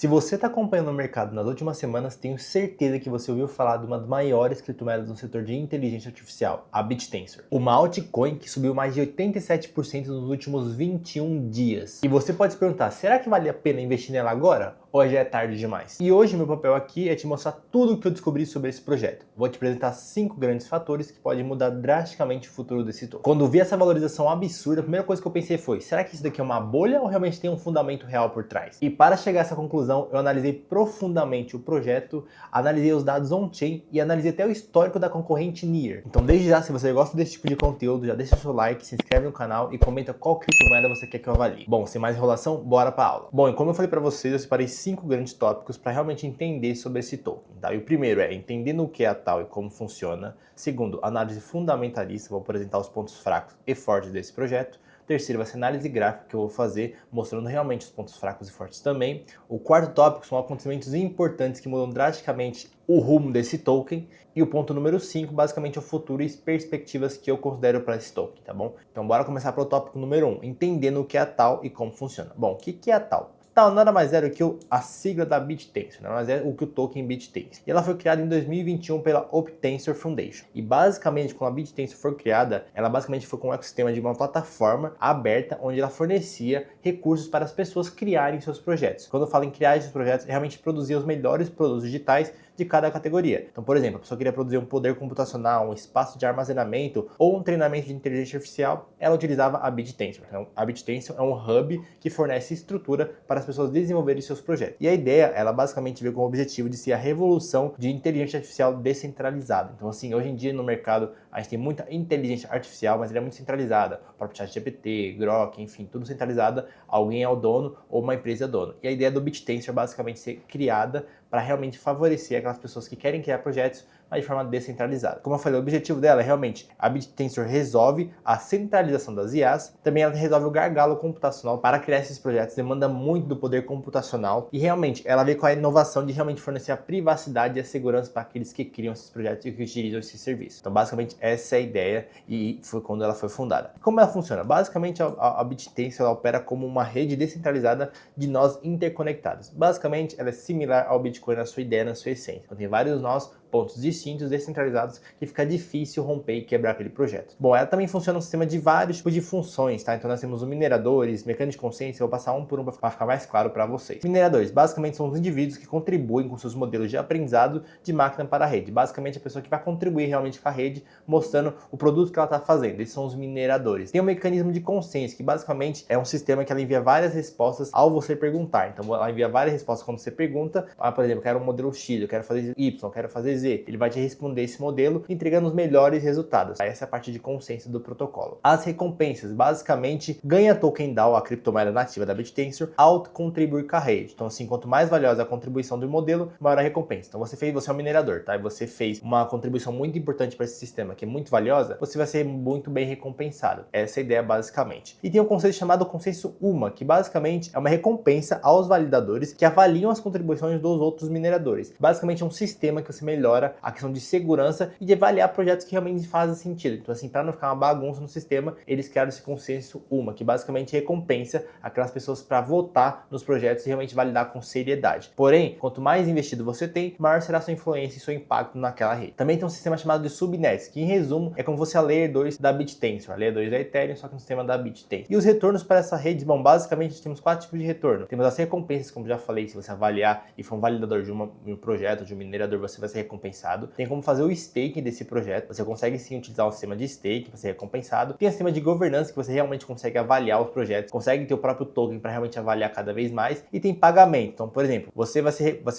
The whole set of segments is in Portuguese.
Se você está acompanhando o mercado nas últimas semanas, tenho certeza que você ouviu falar de uma das maiores criptomoedas no setor de inteligência artificial, a BitTensor. Uma altcoin que subiu mais de 87% nos últimos 21 dias. E você pode se perguntar, será que vale a pena investir nela agora? Ou já é tarde demais? E hoje meu papel aqui é te mostrar tudo o que eu descobri sobre esse projeto. Vou te apresentar 5 grandes fatores que podem mudar drasticamente o futuro desse token. Quando vi essa valorização absurda, a primeira coisa que eu pensei foi, será que isso daqui é uma bolha ou realmente tem um fundamento real por trás? E para chegar a essa conclusão, eu analisei profundamente o projeto, analisei os dados on-chain e analisei até o histórico da concorrente Near. Então desde já, se você gosta desse tipo de conteúdo, já deixa o seu like, se inscreve no canal e comenta qual criptomoeda você quer que eu avalie. Bom, sem mais enrolação, bora para a aula. Bom, e como eu falei para vocês, eu separei 5 grandes tópicos para realmente entender sobre esse token. Tá? E o primeiro é entendendo o que é a TAO e como funciona. Segundo, análise fundamentalista, vou apresentar os pontos fracos e fortes desse projeto. Terceiro vai ser análise gráfica, que eu vou fazer mostrando realmente os pontos fracos e fortes também. O quarto tópico são acontecimentos importantes que mudam drasticamente o rumo desse token. E o ponto número 5, basicamente, é o futuro e as perspectivas que eu considero para esse token, tá bom? Então bora começar para o tópico número 1, entendendo o que é a TAO e como funciona. Bom, o que é a TAO? TAO nada mais é do que a sigla da BitTensor, nada mais é o que o token BitTensor. E ela foi criada em 2021 pela OpTensor Foundation. E basicamente, quando a BitTensor foi criada, ela basicamente foi com um ecossistema de uma plataforma aberta, onde ela fornecia recursos para as pessoas criarem seus projetos. Quando eu falo em criar esses projetos, é realmente produzir os melhores produtos digitais de cada categoria. Então, por exemplo, a pessoa queria produzir um poder computacional, um espaço de armazenamento ou um treinamento de inteligência artificial, ela utilizava a BitTensor. Então, a BitTensor é um hub que fornece estrutura para as pessoas desenvolverem seus projetos. E a ideia, ela basicamente veio com o objetivo de ser a revolução de inteligência artificial descentralizada. Então, assim, hoje em dia no mercado a gente tem muita inteligência artificial, mas ela é muito centralizada. O próprio ChatGPT, Grok, enfim, tudo centralizado. Alguém é o dono ou uma empresa é dono. E a ideia do BitTensor é basicamente ser criada para realmente favorecer aquelas pessoas que querem criar projetos, mas de forma descentralizada. Como eu falei, o objetivo dela é realmente, a BitTensor resolve a centralização das IAs, também ela resolve o gargalo computacional para criar esses projetos, demanda muito do poder computacional e realmente ela veio com a inovação de realmente fornecer a privacidade e a segurança para aqueles que criam esses projetos e que utilizam esse serviço. Então basicamente essa é a ideia e foi quando ela foi fundada. Como ela funciona? Basicamente a BitTensor ela opera como uma rede descentralizada de nós interconectados. Basicamente ela é similar ao Bitcoin na sua ideia, na sua essência. Então tem vários nós, pontos distintos, descentralizados, que fica difícil romper e quebrar aquele projeto. Bom, ela também funciona um sistema de vários tipos de funções, tá? Então nós temos os mineradores, mecânicos de consciência, eu vou passar um por um para ficar mais claro para vocês. Mineradores, basicamente são os indivíduos que contribuem com seus modelos de aprendizado de máquina para a rede. Basicamente a pessoa que vai contribuir realmente com a rede, mostrando o produto que ela está fazendo. Esses são os mineradores. Tem um mecanismo de consciência, que basicamente é um sistema que ela envia várias respostas ao você perguntar. Então ela envia várias respostas quando você pergunta, por exemplo, eu quero um modelo X, eu quero fazer Y, eu quero fazer Z. Ele vai te responder esse modelo, entregando os melhores resultados. Essa é a parte de consciência do protocolo. As recompensas, basicamente, ganha token DAO, a criptomoeda nativa da BitTensor, ao contribuir com a rede. Então, assim, quanto mais valiosa a contribuição do modelo, maior a recompensa. Então, você é um minerador, tá? E você fez uma contribuição muito importante para esse sistema, que é muito valiosa, você vai ser muito bem recompensado. Essa é a ideia, basicamente. E tem um conceito chamado consenso UMA, que basicamente é uma recompensa aos validadores que avaliam as contribuições dos outros mineradores. Basicamente, é um sistema que você melhora a questão de segurança e de avaliar projetos que realmente fazem sentido. Então, assim, para não ficar uma bagunça no sistema, eles criaram esse consenso UMA, que basicamente recompensa aquelas pessoas para votar nos projetos e realmente validar com seriedade. Porém, quanto mais investido você tem, maior será a sua influência e seu impacto naquela rede. Também tem um sistema chamado de subnets, que em resumo é como se fosse a Layer 2 da BitTensor, a Layer 2 da Ethereum, só que no sistema da BitTensor. E os retornos para essa rede, bom, basicamente temos 4 tipos de retorno. Temos as recompensas, como já falei, se você avaliar e for um validador de um projeto, de um minerador, você vai ser recompensado. Tem como fazer o staking desse projeto, você consegue sim utilizar o sistema de staking para ser recompensado. Tem o sistema de governança, que você realmente consegue avaliar os projetos, consegue ter o próprio token para realmente avaliar cada vez mais. E tem pagamento. Então, por exemplo, você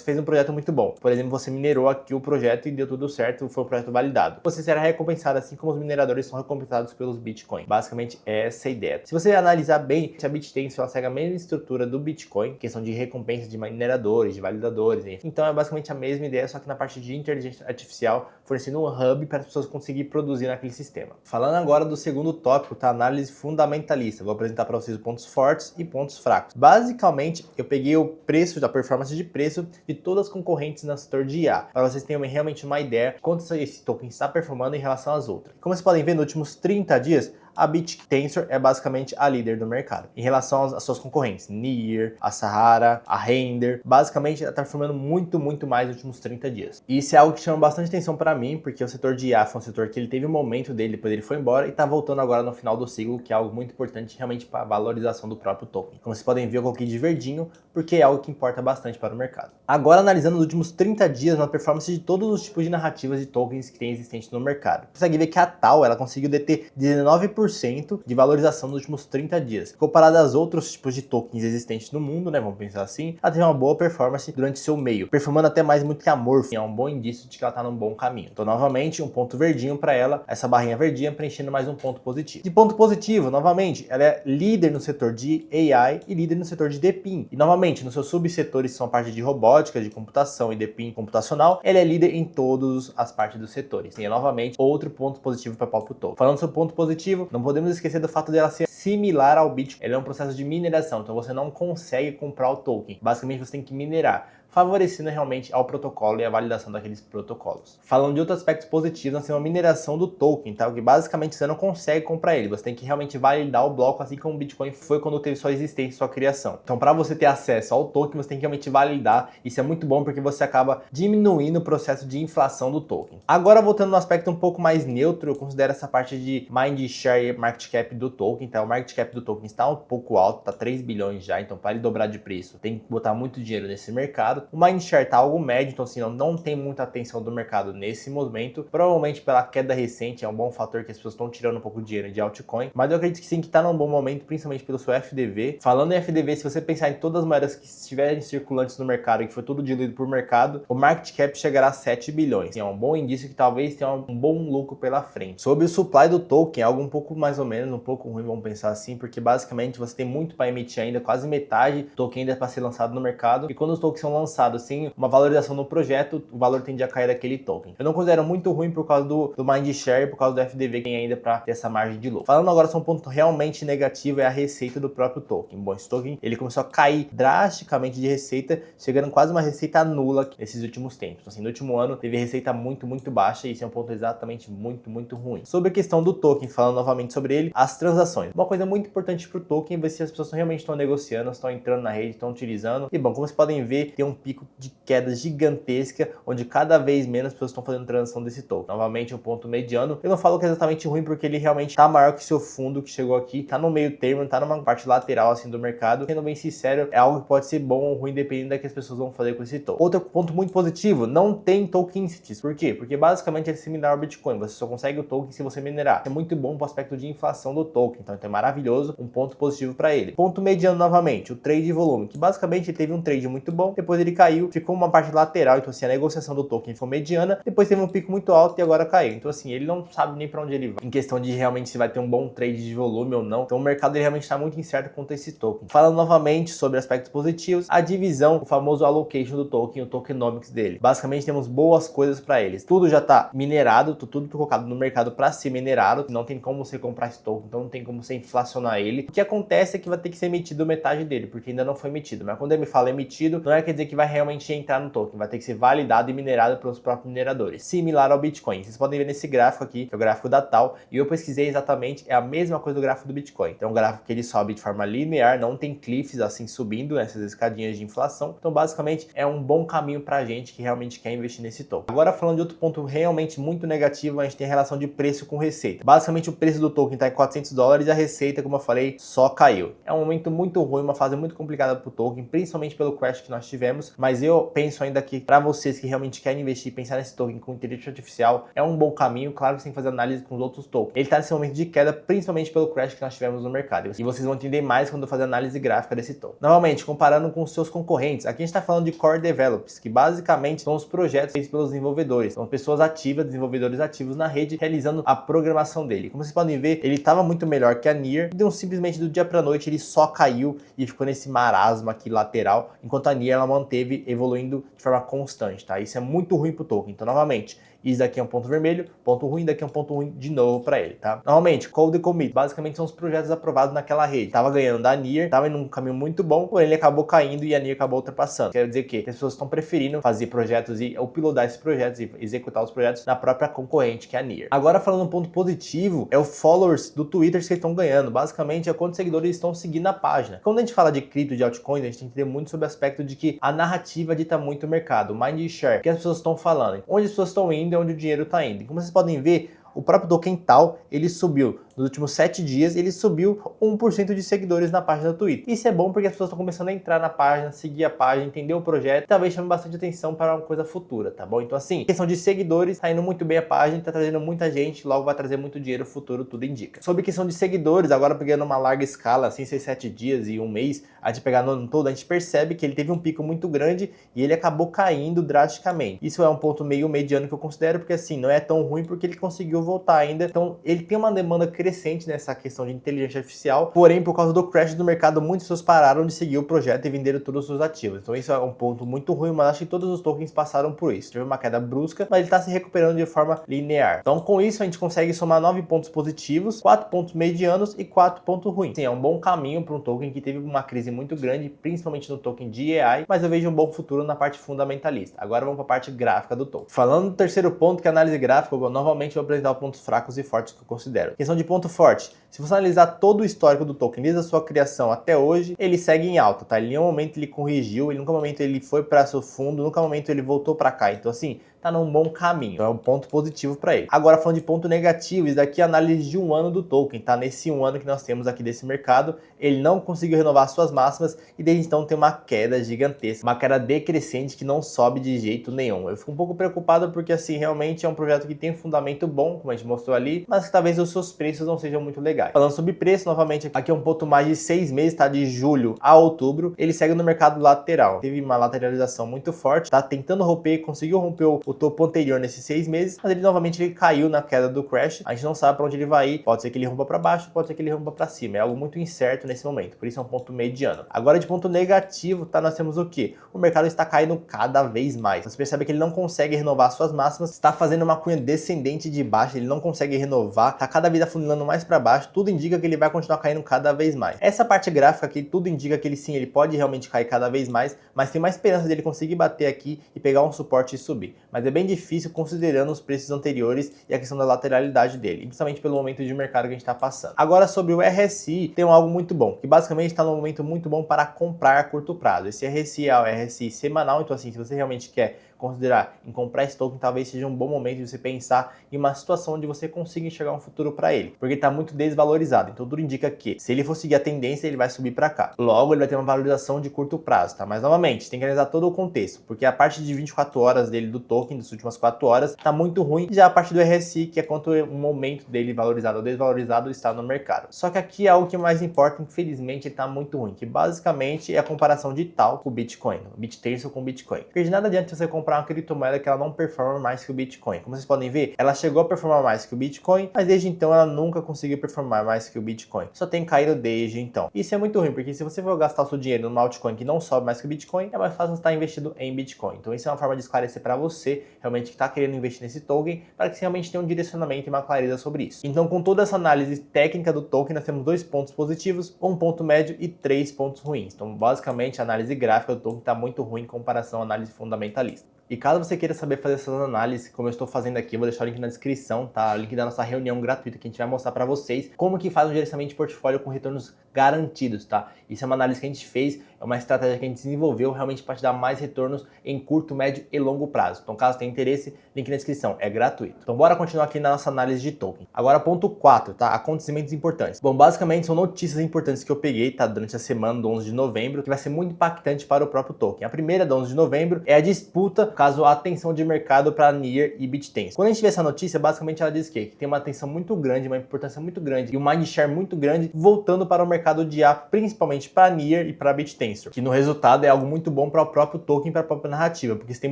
fez um projeto muito bom. Por exemplo, você minerou aqui o projeto e deu tudo certo, foi um projeto validado. Você será recompensado assim como os mineradores são recompensados pelos Bitcoin. Basicamente, essa é a ideia. Se você analisar bem, a BitTensor segue a mesma estrutura do Bitcoin, questão de recompensa de mineradores, de validadores, enfim. Então é basicamente a mesma ideia, só que na parte de inteligência artificial, fornecendo um hub para as pessoas conseguirem produzir naquele sistema. Falando agora do segundo tópico, tá? Análise fundamentalista. Vou apresentar para vocês os pontos fortes e pontos fracos. Basicamente, eu peguei o preço, da performance de preço de todas as concorrentes no setor de IA, para vocês terem realmente uma ideia de quanto esse token está performando em relação às outras. Como vocês podem ver, nos últimos 30 dias, a BitTensor é basicamente a líder do mercado. Em relação às suas concorrentes, Near, a Sahara, a Render, basicamente ela está performando muito mais nos últimos 30 dias. E isso é algo que chama bastante atenção para mim, porque o setor de IA foi um setor que ele teve um momento dele, depois ele foi embora e está voltando agora no final do ciclo, que é algo muito importante realmente para a valorização do próprio token. Como vocês podem ver, eu coloquei de verdinho, porque é algo que importa bastante para o mercado. Agora, analisando os últimos 30 dias na performance de todos os tipos de narrativas de tokens que tem existente no mercado. Você consegue ver que a TAO ela conseguiu deter 19% de valorização nos últimos 30 dias. Comparado aos outros tipos de tokens existentes no mundo, né, vamos pensar assim, ela teve uma boa performance durante seu meio, performando até mais muito que a Morph, é um bom indício de que ela está num bom caminho. Então, novamente, um ponto verdinho para ela, essa barrinha verdinha preenchendo mais um ponto positivo. De ponto positivo, novamente, ela é líder no setor de AI e líder no setor de DePIN. E, novamente, nos seus subsetores, que são a parte de robótica, de computação e DePIN computacional, ela é líder em todas as partes dos setores. E, novamente, outro ponto positivo para o token. Falando sobre ponto positivo, não podemos esquecer do fato dela ser similar ao Bitcoin. Ela é um processo de mineração, então você não consegue comprar o token. Basicamente, você tem que minerar, favorecendo realmente ao protocolo e a validação daqueles protocolos. Falando de outros aspectos positivos, nós temos a mineração do token, tá? Que basicamente você não consegue comprar ele, você tem que realmente validar o bloco, assim como o Bitcoin foi quando teve sua existência, sua criação. Então, para você ter acesso ao token, você tem que realmente validar. Isso é muito bom porque você acaba diminuindo o processo de inflação do token. Agora, voltando no aspecto um pouco mais neutro, eu considero essa parte de mind share e market cap do token, tá? O market cap do token está um pouco alto, tá 3 bilhões já, então para ele dobrar de preço, tem que botar muito dinheiro nesse mercado. O mind share tá algo médio, então assim, não tem muita atenção do mercado nesse momento, provavelmente pela queda recente, é um bom fator que as pessoas estão tirando um pouco de dinheiro de altcoin, mas eu acredito que sim, que tá num bom momento, principalmente pelo seu FDV. Falando em FDV, se você pensar em todas as moedas que estiverem circulantes no mercado e que foi tudo diluído por mercado, o market cap chegará a 7 bilhões. É um bom indício que talvez tenha um bom lucro pela frente. Sobre o supply do token, é algo um pouco mais ou menos, um pouco ruim, vamos pensar assim, porque basicamente você tem muito para emitir ainda, quase metade do token ainda para ser lançado no mercado, e quando os tokens são lançados sem uma valorização no projeto, o valor tende a cair daquele token. Eu não considero muito ruim por causa do mind share, por causa do FDV que tem ainda para ter essa margem de lucro. Falando agora sobre um ponto realmente negativo, é a receita do próprio token. Bom, esse token ele começou a cair drasticamente de receita, chegando quase uma receita nula nesses últimos tempos. Então, assim, no último ano teve receita muito baixa, e isso é um ponto exatamente muito ruim. Sobre a questão do token, falando novamente sobre ele, as transações. Uma coisa muito importante para o token é ver se as pessoas realmente estão negociando, estão entrando na rede, estão utilizando. E bom, como vocês podem ver, tem um pico de queda gigantesca, onde cada vez menos pessoas estão fazendo transação desse token. Novamente, um ponto mediano. Eu não falo que é exatamente ruim, porque ele realmente está maior que seu fundo que chegou aqui, está no meio termo, está numa parte lateral assim do mercado. Sendo bem sincero, é algo que pode ser bom ou ruim, dependendo da que as pessoas vão fazer com esse token. Outro ponto muito positivo, não tem tokens. Por quê? Porque basicamente é similar ao Bitcoin, você só consegue o token se você minerar. É muito bom para o aspecto de inflação do token, então é maravilhoso, um ponto positivo para ele. Ponto mediano novamente, o trade de volume, que basicamente ele teve um trade muito bom, depois ele caiu, ficou uma parte lateral, então assim, a negociação do token foi mediana, depois teve um pico muito alto e agora caiu. Então assim, ele não sabe nem para onde ele vai, em questão de realmente se vai ter um bom trade de volume ou não. Então o mercado ele realmente está muito incerto quanto a esse token. Falando novamente sobre aspectos positivos, a divisão, o famoso allocation do token, o tokenomics dele. Basicamente temos boas coisas para eles. Tudo já está minerado, tudo colocado no mercado para ser minerado, não tem como você comprar esse token, então não tem como você inflacionar ele. O que acontece é que vai ter que ser emitido metade dele, porque ainda não foi emitido. Mas quando ele me fala emitido, não quer dizer que vai realmente entrar no token, vai ter que ser validado e minerado pelos próprios mineradores. Similar ao Bitcoin. Vocês podem ver nesse gráfico aqui, que é o gráfico da TAO, e eu pesquisei exatamente, é a mesma coisa do gráfico do Bitcoin. Então é um gráfico que ele sobe de forma linear, não tem cliffs assim subindo, essas escadinhas de inflação. Então basicamente é um bom caminho pra gente que realmente quer investir nesse token. Agora falando de outro ponto realmente muito negativo, a gente tem a relação de preço com receita. Basicamente o preço do token está em $400 e a receita, como eu falei, só caiu. É um momento muito ruim, uma fase muito complicada pro token, principalmente pelo crash que nós tivemos, mas eu penso ainda que para vocês que realmente querem investir e pensar nesse token com inteligência artificial, é um bom caminho. Claro que você tem que fazer análise com os outros tokens. Ele está nesse momento de queda, principalmente pelo crash que nós tivemos no mercado. E vocês vão entender mais quando eu fazer análise gráfica desse token. Novamente, comparando com os seus concorrentes, aqui a gente está falando de Core Developers, que basicamente são os projetos feitos pelos desenvolvedores. São pessoas ativas, desenvolvedores ativos na rede, realizando a programação dele. Como vocês podem ver, ele estava muito melhor que a Near, e simplesmente do dia para noite ele só caiu e ficou nesse marasmo aqui lateral, enquanto a Near ela manteve evoluindo de forma constante, tá? Isso é muito ruim pro token. Então, novamente, Isso daqui é um ponto vermelho, ponto ruim, daqui é um ponto ruim de novo para ele, tá? Normalmente, Cold Commit, basicamente são os projetos aprovados naquela rede. Tava ganhando da NIR, tava em um caminho muito bom, porém ele acabou caindo e a NIR acabou ultrapassando. Quer dizer que as pessoas estão preferindo fazer projetos e uploadar esses projetos e executar os projetos na própria concorrente, que é a NIR. Agora, falando um ponto positivo, é o followers do Twitter que estão ganhando. Basicamente, é quantos seguidores estão seguindo a página. Quando a gente fala de cripto, de altcoins, a gente tem que entender muito sobre o aspecto de que a narrativa dita muito o mercado, o mind share, que as pessoas estão falando, onde as pessoas estão indo e onde o dinheiro está indo. E como vocês podem ver, o próprio token TAL, ele subiu. Nos últimos 7 dias, ele subiu 1% de seguidores na página do Twitter. Isso é bom porque as pessoas estão começando a entrar na página, seguir a página, entender o projeto e talvez chame bastante atenção para uma coisa futura, tá bom? Então assim, questão de seguidores, tá indo muito bem a página, tá trazendo muita gente, logo vai trazer muito dinheiro futuro, tudo indica. Sobre questão de seguidores, agora pegando uma larga escala, assim, 6, 7 dias e um mês, a gente pegar no ano todo, a gente percebe que ele teve um pico muito grande e ele acabou caindo drasticamente. Isso é um ponto meio mediano que eu considero, porque assim, não é tão ruim porque ele conseguiu voltar ainda. Então, ele tem uma demanda crescente nessa questão de inteligência artificial, porém, por causa do crash do mercado, muitas pessoas pararam de seguir o projeto e venderam todos os seus ativos. Então, isso é um ponto muito ruim, mas acho que todos os tokens passaram por isso. Teve uma queda brusca, mas ele está se recuperando de forma linear. Então, com isso, a gente consegue somar 9 pontos positivos, 4 pontos medianos e 4 pontos ruins. Sim, é um bom caminho para um token que teve uma crise muito grande, principalmente no token de AI, mas eu vejo um bom futuro na parte fundamentalista. Agora vamos para a parte gráfica do token. Falando do terceiro ponto, que é a análise gráfica, eu novamente vou apresentar os pontos fracos e fortes que eu considero. Questão de ponto forte. Se você analisar todo o histórico do token, desde a sua criação até hoje, ele segue em alta, tá? Em nenhum momento ele corrigiu, em nunca momento ele foi para seu fundo, nunca momento ele voltou para cá. Então assim, tá num bom caminho. Então é um ponto positivo para ele. Agora falando de ponto negativo, isso daqui é a análise de um ano do token, tá? Nesse um ano que nós temos aqui desse mercado, ele não conseguiu renovar suas máximas e desde então tem uma queda gigantesca, uma queda decrescente que não sobe de jeito nenhum. Eu fico um pouco preocupado porque assim, realmente é um projeto que tem um fundamento bom, como a gente mostrou ali, mas que talvez os seus preços não sejam muito legais. Falando sobre preço, novamente, aqui é um ponto mais de 6 meses, tá? De julho a outubro, ele segue no mercado lateral. Teve uma lateralização muito forte, tá tentando romper, conseguiu romper o topo anterior nesses 6 meses, mas ele novamente ele caiu na queda do crash. A gente não sabe para onde ele vai ir, pode ser que ele rompa para baixo, pode ser que ele rompa para cima. É algo muito incerto nesse momento, por isso é um ponto mediano. Agora de ponto negativo, tá? Nós temos o que? O mercado está caindo cada vez mais. Você percebe que ele não consegue renovar suas máximas, está fazendo uma cunha descendente de baixo, ele não consegue renovar, tá cada vez afunilando mais para baixo, tudo indica que ele vai continuar caindo cada vez mais. Essa parte gráfica aqui, tudo indica que ele sim, ele pode realmente cair cada vez mais, mas tem mais esperança dele conseguir bater aqui e pegar um suporte e subir. Mas é bem difícil considerando os preços anteriores e a questão da lateralidade dele, principalmente pelo momento de mercado que a gente está passando. Agora sobre o RSI, tem algo muito bom, que basicamente está num momento muito bom para comprar a curto prazo. Esse RSI é o RSI semanal, então assim, se você realmente quer considerar em comprar esse token, talvez seja um bom momento de você pensar em uma situação onde você consiga enxergar um futuro para ele, porque ele está muito desvalorizado. Então tudo indica que se ele for seguir a tendência, ele vai subir para cá. Logo, ele vai ter uma valorização de curto prazo, tá? Mas novamente, tem que analisar todo o contexto, porque a parte de 24 horas dele do token, das últimas 4 horas, tá muito ruim. Já a parte do RSI, que é quanto o momento dele valorizado ou desvalorizado está no mercado. Só que aqui é algo que mais importa, infelizmente, ele tá muito ruim, que basicamente é a comparação de TAL com o Bitcoin, o BitTensor com o Bitcoin. Porque de nada adianta você comprar uma criptomoeda que ela não performa mais que o Bitcoin. Como vocês podem ver, ela chegou a performar mais que o Bitcoin, mas desde então ela nunca conseguiu performar mais que o Bitcoin. Só tem caído desde então. Isso é muito ruim, porque se você for gastar o seu dinheiro numa altcoin que não sobe mais que o Bitcoin, é mais fácil você estar investido em Bitcoin. Então isso é uma forma de esclarecer para você, realmente que está querendo investir nesse token, para que você realmente tenha um direcionamento e uma clareza sobre isso. Então com toda essa análise técnica do token, nós temos 2 pontos positivos, 1 ponto médio e 3 pontos ruins. Então basicamente a análise gráfica do token está muito ruim em comparação à análise fundamentalista. E caso você queira saber fazer essas análises, como eu estou fazendo aqui, eu vou deixar o link na descrição, tá? O link da nossa reunião gratuita que a gente vai mostrar para vocês como que faz um gerenciamento de portfólio com retornos garantidos, tá? Isso é uma análise que a gente fez, é uma estratégia que a gente desenvolveu realmente para te dar mais retornos em curto, médio e longo prazo. Então, caso tenha interesse, link na descrição, é gratuito. Então, bora continuar aqui na nossa análise de token. Agora, ponto 4, tá? Acontecimentos importantes. Bom, basicamente são notícias importantes que eu peguei, tá? Durante a semana do 11 de novembro, que vai ser muito impactante para o próprio token. A primeira, do 11 de novembro, é a disputa, caso a atenção de mercado para NIR e BitTensor. Quando a gente vê essa notícia, basicamente ela diz que tem uma atenção muito grande, uma importância muito grande e um mind share muito grande voltando para o mercado mercado odiar, principalmente para Near e para BitTensor, que no resultado é algo muito bom para o próprio token, para a própria narrativa, porque se tem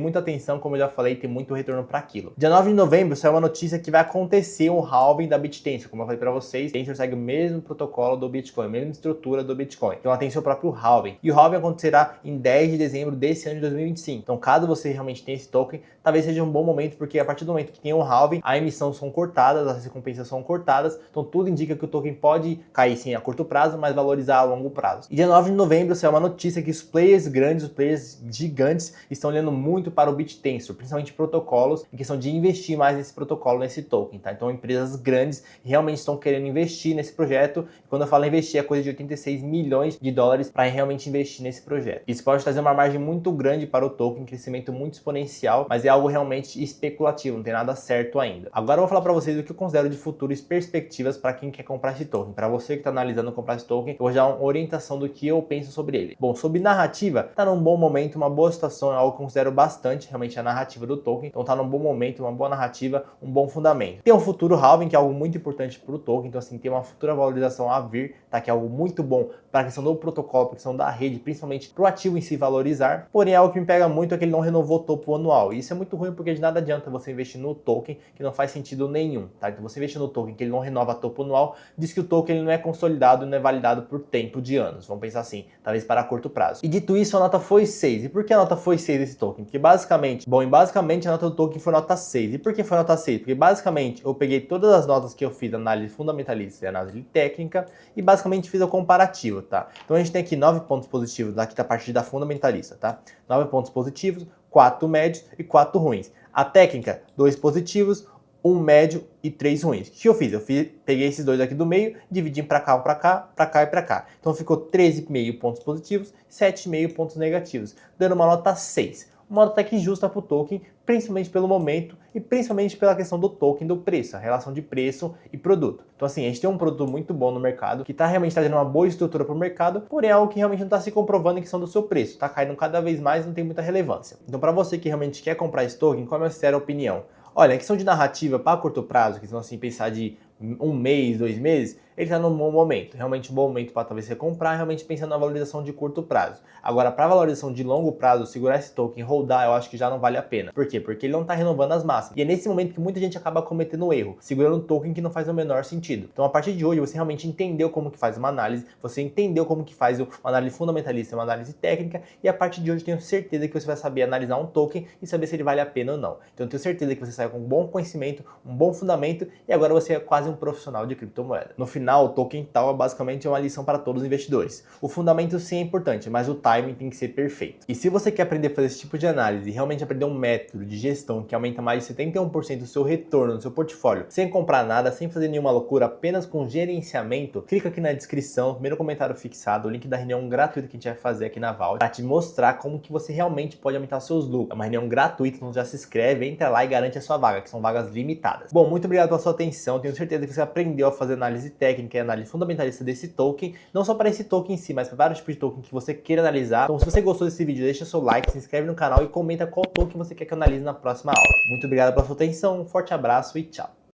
muita atenção, como eu já falei, tem muito retorno para aquilo. Dia 9 de novembro saiu uma notícia que vai acontecer um halving da BitTensor, como eu falei para vocês, Tensor segue o mesmo protocolo do Bitcoin, a mesma estrutura do Bitcoin, então ela tem seu próprio halving, e o halving acontecerá em 10 de dezembro desse ano de 2025, então caso você realmente tenha esse token, talvez seja um bom momento, porque a partir do momento que tem um halving, a emissão são cortadas, as recompensas são cortadas, então tudo indica que o token pode cair sim a curto prazo, mas valorizar a longo prazo. E dia 9 de novembro saiu uma notícia que os players grandes, os players gigantes, estão olhando muito para o BitTensor, principalmente protocolos, em questão de investir mais nesse protocolo, nesse token, tá? Então empresas grandes realmente estão querendo investir nesse projeto, e quando eu falo investir é coisa de 86 milhões de dólares para realmente investir nesse projeto. Isso pode trazer uma margem muito grande para o token, crescimento muito exponencial, mas é algo realmente especulativo, não tem nada certo ainda. Agora eu vou falar para vocês o que eu considero de futuras perspectivas para quem quer comprar esse token. Para você que está analisando comprar esse token, eu vou dar uma orientação do que eu penso sobre ele. Bom, sobre narrativa, tá num bom momento, uma boa situação, é algo que eu considero bastante, realmente a narrativa do token, então tá num bom momento, uma boa narrativa, um bom fundamento. Tem um futuro halving, que é algo muito importante para o token, então assim, tem uma futura valorização a vir, tá? Que é algo muito bom para a questão do protocolo, para a questão da rede, principalmente para o ativo em si valorizar, porém algo que me pega muito é que ele não renovou o topo anual, e isso é muito ruim porque de nada adianta você investir no token que não faz sentido nenhum, tá? Então você investir no token que ele não renova topo anual, diz que o token ele não é consolidado e não é validado por tempo de anos, vamos pensar assim, talvez para curto prazo. E dito isso, a nota foi 6, e por que a nota foi 6 desse token? Porque basicamente a nota do token foi nota 6, e por que foi nota 6? Porque basicamente eu peguei todas as notas que eu fiz, análise fundamentalista e análise técnica, e basicamente fiz o comparativo, tá? Então a gente tem aqui 9 pontos positivos, daqui da parte da fundamentalista, tá? 9 pontos positivos, 4 médios e 4 ruins. A técnica, 2 positivos, 1 médio e 3 ruins. O que eu fiz? Peguei esses dois aqui do meio, dividi para cá, para cá, para cá e para cá. Então ficou 13,5 pontos positivos, 7,5 pontos negativos, dando uma nota 6. Uma nota até que justa para o token, principalmente pelo momento e principalmente pela questão do token, do preço, a relação de preço e produto. Então assim, a gente tem um produto muito bom no mercado, que está realmente trazendo uma boa estrutura para o mercado, porém é algo que realmente não está se comprovando em questão do seu preço, está caindo cada vez mais, não tem muita relevância. Então para você que realmente quer comprar esse token, qual é a minha sincera opinião? Olha, a questão de narrativa para curto prazo, que são assim, pensar de 1 mês, 2 meses, ele está num bom momento, realmente um bom momento para talvez você comprar, realmente pensando na valorização de curto prazo. Agora, para valorização de longo prazo, segurar esse token, holdar, eu acho que já não vale a pena. Por quê? Porque ele não está renovando as massas. E é nesse momento que muita gente acaba cometendo um erro, segurando um token que não faz o menor sentido. Então, a partir de hoje, você realmente entendeu como que faz uma análise, você entendeu como que faz uma análise fundamentalista, uma análise técnica, e a partir de hoje, tenho certeza que você vai saber analisar um token e saber se ele vale a pena ou não. Então, eu tenho certeza que você saiu com um bom conhecimento, um bom fundamento, e agora você é quase um profissional de criptomoeda. No final, o token tal basicamente é uma lição para todos os investidores. O fundamento sim é importante, mas o timing tem que ser perfeito. E se você quer aprender a fazer esse tipo de análise e realmente aprender um método de gestão que aumenta mais de 71% do seu retorno no seu portfólio, sem comprar nada, sem fazer nenhuma loucura, apenas com gerenciamento, clica aqui na descrição, primeiro comentário fixado, o link da reunião gratuita que a gente vai fazer aqui na Vault, para te mostrar como que você realmente pode aumentar seus lucros. É uma reunião gratuita, então já se inscreve, entra lá e garante a sua vaga, que são vagas limitadas. Bom, muito obrigado pela sua atenção, tenho certeza que você aprendeu a fazer análise técnica e análise fundamentalista desse token, não só para esse token em si, mas para vários tipos de token que você queira analisar. Então, se você gostou desse vídeo, deixa seu like, se inscreve no canal e comenta qual token você quer que eu analise na próxima aula. Muito obrigado pela sua atenção, um forte abraço e tchau!